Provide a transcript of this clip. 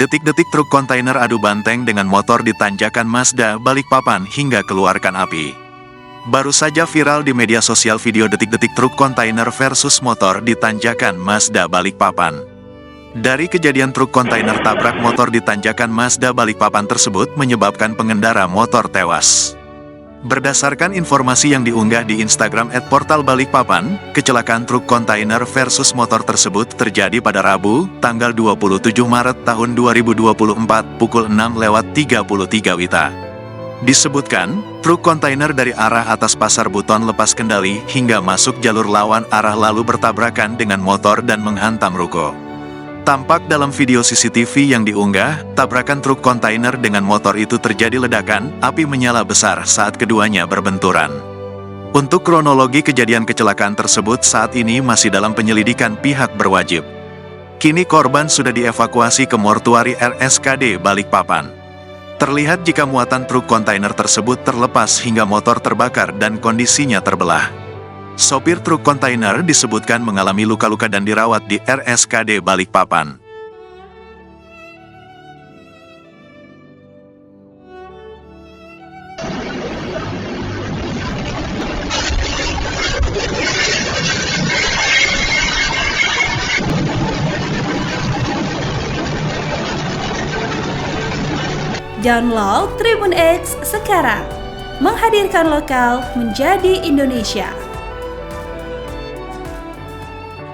Detik-detik truk kontainer adu banteng dengan motor di tanjakan Mazda, Balikpapan hingga keluarkan api. Baru saja viral di media sosial video detik-detik truk kontainer versus motor di tanjakan Mazda, Balikpapan. Dari kejadian truk kontainer tabrak motor di tanjakan Mazda, Balikpapan tersebut menyebabkan pengendara motor tewas. Berdasarkan informasi yang diunggah di Instagram @portalbalikpapan, kecelakaan truk kontainer versus motor tersebut terjadi pada Rabu, tanggal 27 Maret tahun 2024, pukul 6:33 WITA. Disebutkan, truk kontainer dari arah atas Pasar Buton lepas kendali hingga masuk jalur lawan arah lalu bertabrakan dengan motor dan menghantam ruko. Tampak dalam video CCTV yang diunggah, tabrakan truk kontainer dengan motor itu terjadi ledakan, api menyala besar saat keduanya berbenturan. Untuk kronologi kejadian kecelakaan tersebut saat ini masih dalam penyelidikan pihak berwajib. Kini korban sudah dievakuasi ke mortuari RSKD Balikpapan. Terlihat jika muatan truk kontainer tersebut terlepas hingga motor terbakar dan kondisinya terbelah. Sopir truk kontainer disebutkan mengalami luka-luka dan dirawat di RSKD Balikpapan. Download Tribun X sekarang, menghadirkan lokal menjadi Indonesia.